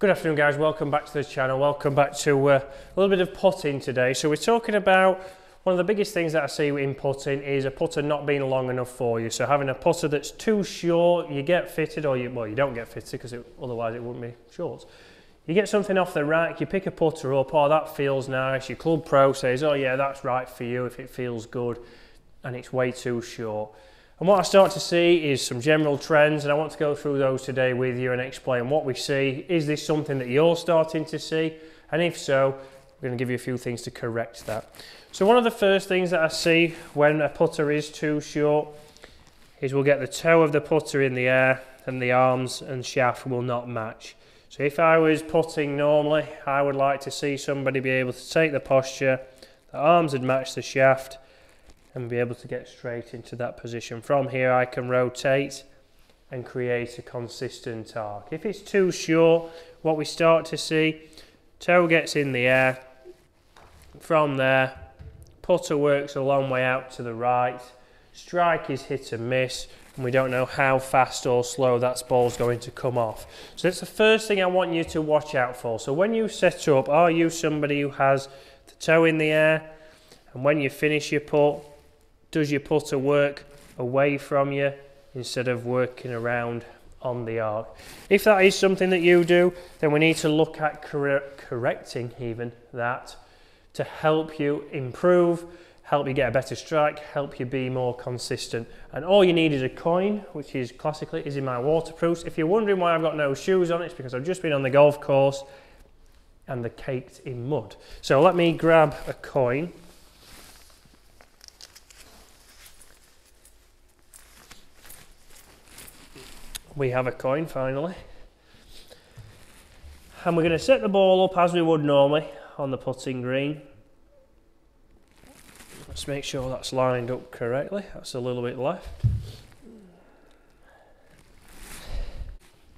Good afternoon guys, welcome back to the channel, welcome back to a little bit of putting today. So we're talking about one of the biggest things that I see in putting is a putter not being long enough for you. So having a putter that's too short, you get fitted, or you don't get fitted because otherwise it wouldn't be short. You get something off the rack, you pick a putter up, oh that feels nice, your club pro says, oh yeah that's right for you if it feels good, and it's way too short. And what I start to see is some general trends, and I want to go through those today with you and explain what we see. Is this something that you're starting to see? And if so, we're going to give you a few things to correct that. So one of the first things that I see when a putter is too short is we'll get the toe of the putter in the air and the arms and shaft will not match. So if I was putting normally, I would like to see somebody be able to take the posture, the arms would match the shaft, and be able to get straight into that position. From here I can rotate and create a consistent arc. If it's too short, what we start to see, toe gets in the air, from there putter works a long way out to the right, strike is hit and miss, and we don't know how fast or slow that ball's going to come off. So that's the first thing I want you to watch out for. So when you set up, are you somebody who has the toe in the air, and when you finish your putt, does your putter work away from you instead of working around on the arc? If that is something that you do, then we need to look at correcting even that to help you improve, help you get a better strike, help you be more consistent. And all you need is a coin, which is classically is in my waterproofs. If you're wondering why I've got no shoes on, it's because I've just been on the golf course and they're caked in mud. So let me grab a coin. We have a coin finally, and we're going to set the ball up as we would normally on the putting green. Let's make sure that's lined up correctly. That's a little bit left.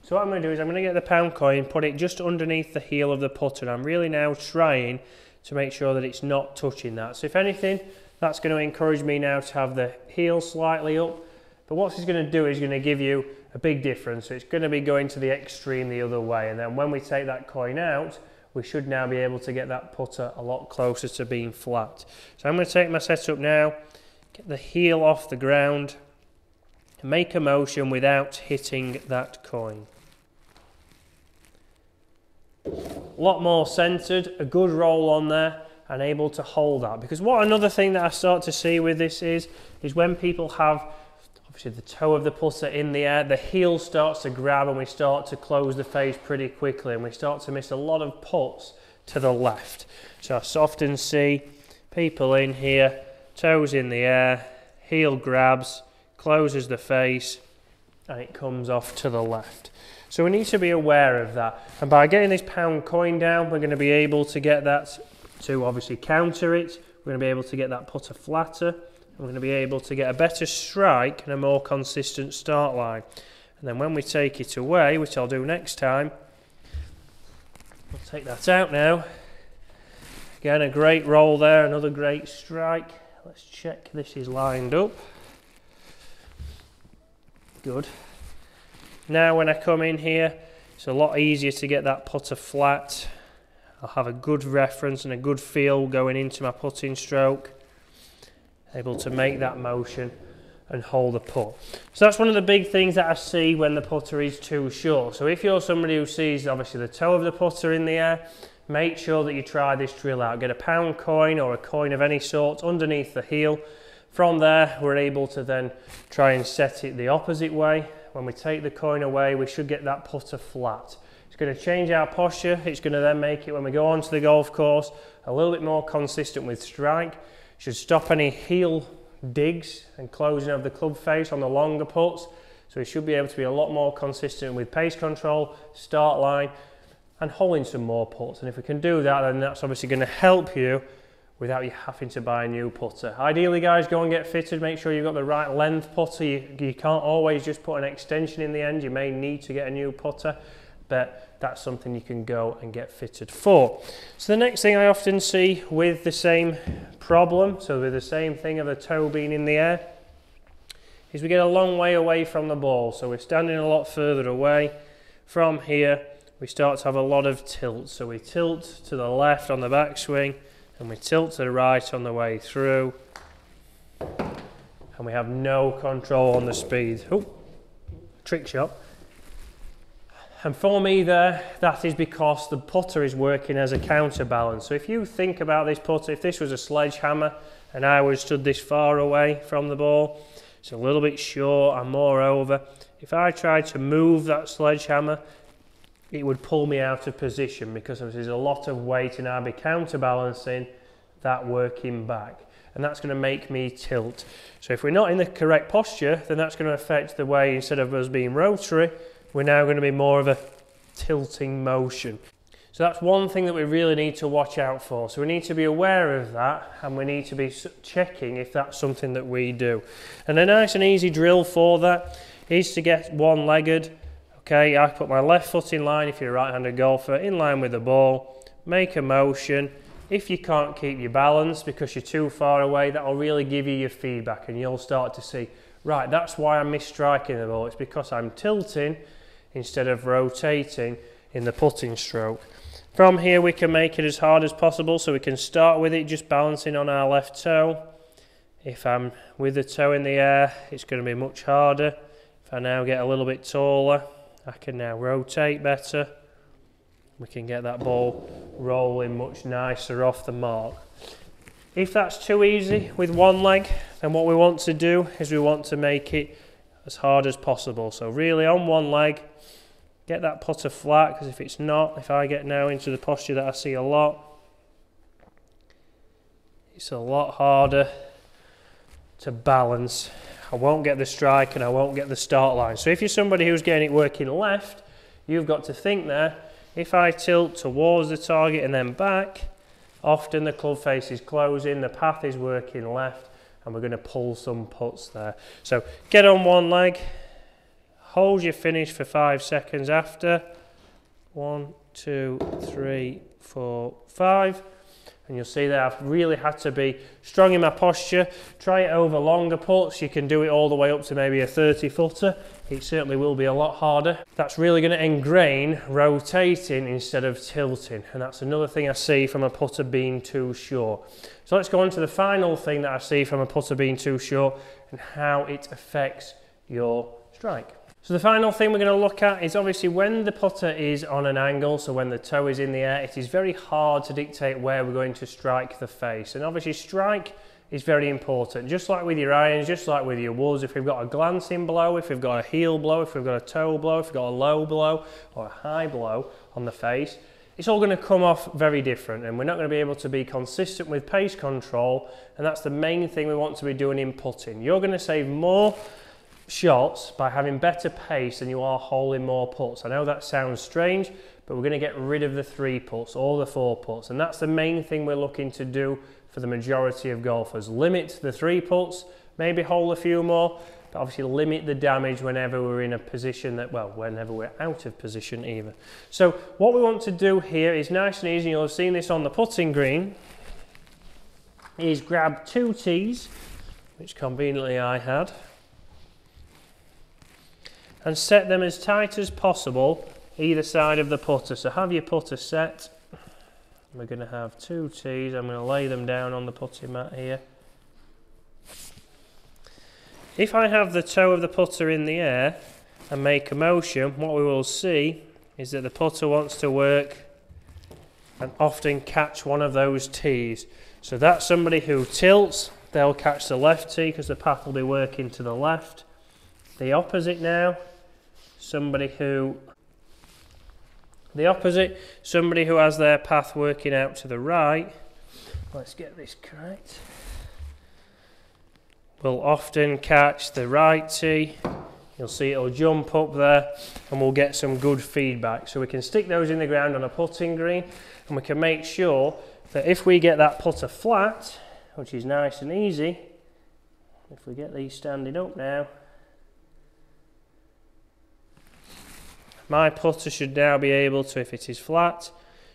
So what I'm going to do is I'm going to get the pound coin, put it just underneath the heel of the putter. I'm really now trying to make sure that it's not touching that. So if anything, that's going to encourage me now to have the heel slightly up. But what it's going to do is going to give you a big difference. So it's going to be going to the extreme the other way, and then when we take that coin out, we should now be able to get that putter a lot closer to being flat. So I'm going to take my setup now, get the heel off the ground, and make a motion without hitting that coin. A lot more centered, a good roll on there, and able to hold that. Because what another thing that I start to see with this is when people have obviously the toe of the putter in the air, the heel starts to grab and we start to close the face pretty quickly, and we start to miss a lot of putts to the left. So I often see people in here, toes in the air, heel grabs, closes the face, and it comes off to the left. So we need to be aware of that, and by getting this pound coin down, we're going to be able to get that to obviously counter it. We're going to be able to get that putter flatter. We're going to be able to get a better strike and a more consistent start line. And then when we take it away, which I'll do next time, we'll take that out now. Again, a great roll there, another great strike. Let's check this is lined up. Good. Now when I come in here, it's a lot easier to get that putter flat. I'll have a good reference and a good feel going into my putting stroke. Able to make that motion and hold the putt. So that's one of the big things that I see when the putter is too short. So if you're somebody who sees obviously the toe of the putter in the air, make sure that you try this drill out. Get a pound coin or a coin of any sort underneath the heel. From there, we're able to then try and set it the opposite way. When we take the coin away, we should get that putter flat. It's going to change our posture. It's going to then make it, when we go onto the golf course, a little bit more consistent with strike. Should stop any heel digs and closing of the club face on the longer putts. So we should be able to be a lot more consistent with pace control, start line, and holding some more putts. And if we can do that, then that's obviously going to help you without you having to buy a new putter. Ideally, guys, go and get fitted. Make sure you've got the right length putter. You can't always just put an extension in the end. You may need to get a new putter, but that's something you can go and get fitted for. So the next thing I often see with the same problem, so with the same thing of the toe being in the air, is we get a long way away from the ball. So we're standing a lot further away. From here, we start to have a lot of tilt. So we tilt to the left on the backswing, and we tilt to the right on the way through, and we have no control on the speed. Oh, trick shot. And for me there, that is because the putter is working as a counterbalance. So if you think about this putter, if this was a sledgehammer and I was stood this far away from the ball, it's a little bit short, and moreover, if I tried to move that sledgehammer, it would pull me out of position because there's a lot of weight and I'd be counterbalancing that working back. And that's going to make me tilt. So if we're not in the correct posture, then that's going to affect the way, instead of us being rotary, we're now going to be more of a tilting motion. So that's one thing that we really need to watch out for. So we need to be aware of that, and we need to be checking if that's something that we do. And a nice and easy drill for that is to get one-legged. Okay, I put my left foot in line, if you're a right-handed golfer, in line with the ball, make a motion. If you can't keep your balance because you're too far away, that'll really give you your feedback, and you'll start to see, right, that's why I'm misstriking the ball. It's because I'm tilting instead of rotating in the putting stroke. From here we can make it as hard as possible, so we can start with it just balancing on our left toe. If I'm with the toe in the air, it's going to be much harder. If I now get a little bit taller, I can now rotate better. We can get that ball rolling much nicer off the mark. If that's too easy with one leg, then what we want to do is we want to make it as hard as possible. So really on one leg, get that putter flat, because if it's not, if I get now into the posture that I see a lot, it's a lot harder to balance. I won't get the strike and I won't get the start line. So if you're somebody who's getting it working left, you've got to think there, if I tilt towards the target and then back, often the club face is closing, the path is working left, and we're going to pull some putts there. So get on one leg, hold your finish for 5 seconds after. 1, 2, 3, 4, 5. And you'll see that I've really had to be strong in my posture. Try it over longer putts. You can do it all the way up to maybe a 30-footer. It certainly will be a lot harder. That's really going to ingrain rotating instead of tilting. And that's another thing I see from a putter being too short. So let's go on to the final thing that I see from a putter being too short and how it affects your strike. So the final thing we're going to look at is obviously when the putter is on an angle, so when the toe is in the air, it is very hard to dictate where we're going to strike the face. And obviously strike is very important. Just like with your irons, just like with your woods, if we've got a glancing blow, if we've got a heel blow, if we've got a toe blow, if we've got a low blow or a high blow on the face, it's all going to come off very different, and we're not going to be able to be consistent with pace control, and that's the main thing we want to be doing in putting. You're going to save more shots by having better pace than you are holding more putts. I know that sounds strange, but we're going to get rid of the 3 putts or the 4 putts, and that's the main thing we're looking to do for the majority of golfers. Limit the 3 putts, maybe hold a few more, but obviously limit the damage whenever we're in a position that, well, whenever we're out of position even. So what we want to do here is nice and easy. You'll have seen this on the putting green, is grab 2 tees, which conveniently I had, and set them as tight as possible either side of the putter. So have your putter set. We're going to have 2 tees. I'm going to lay them down on the putting mat here. If I have the toe of the putter in the air and make a motion, what we will see is that the putter wants to work and often catch one of those tees. So that's somebody who tilts, they'll catch the left tee because the path will be working to the left. The opposite now, somebody who has their path working out to the right, let's get this correct, will often catch the right tee. You'll see it'll jump up there and we'll get some good feedback. So we can stick those in the ground on a putting green, and we can make sure that if we get that putter flat, which is nice and easy, if we get these standing up now, my putter should now be able to, if it is flat,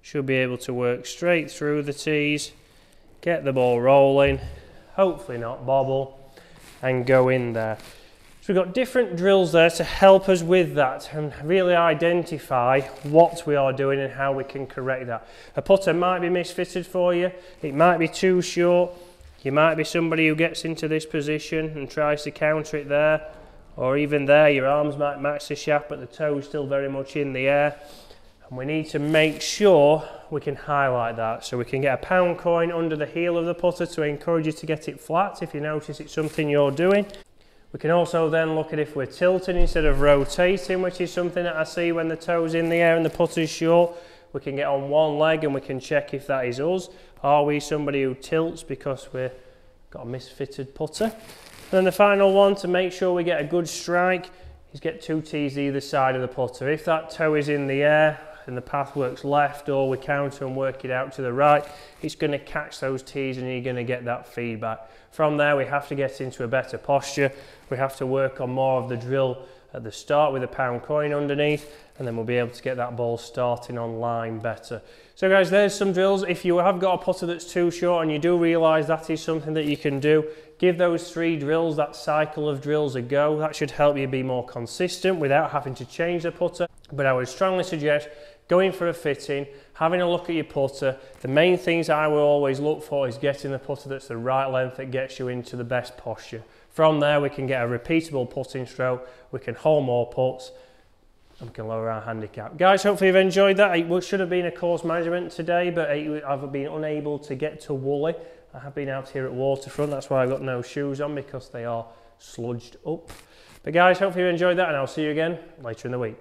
should be able to work straight through the tees, get the ball rolling, hopefully not bobble, and go in there. So we've got different drills there to help us with that and really identify what we are doing and how we can correct that. A putter might be misfitted for you, it might be too short, you might be somebody who gets into this position and tries to counter it there, or even there your arms might match the shaft but the toe's still very much in the air. And we need to make sure we can highlight that. So we can get a pound coin under the heel of the putter to encourage you to get it flat if you notice it's something you're doing. We can also then look at if we're tilting instead of rotating, which is something that I see when the toe's in the air and the putter's short. We can get on one leg and we can check if that is us. Are we somebody who tilts because we've got a misfitted putter? And then the final one, to make sure we get a good strike, is get 2 tees either side of the putter. If that toe is in the air and the path works left, or we counter and work it out to the right, it's going to catch those tees and you're going to get that feedback. From there we have to get into a better posture. We have to work on more of the drill at the start with a pound coin underneath, and then we'll be able to get that ball starting on line better. So guys, there's some drills. If you have got a putter that's too short and you do realise that is something that you can do, give those 3 drills, that cycle of drills, a go. That should help you be more consistent without having to change the putter. But I would strongly suggest going for a fitting, having a look at your putter. The main things I will always look for is getting the putter that's the right length that gets you into the best posture. From there we can get a repeatable putting stroke, we can hole more putts, and we can lower our handicap. Guys, hopefully you've enjoyed that. It should have been a course management today, but I've been unable to get to Woolley. I have been out here at Waterfront, that's why I've got no shoes on, because they are sludged up. But guys, hopefully you enjoyed that, and I'll see you again later in the week.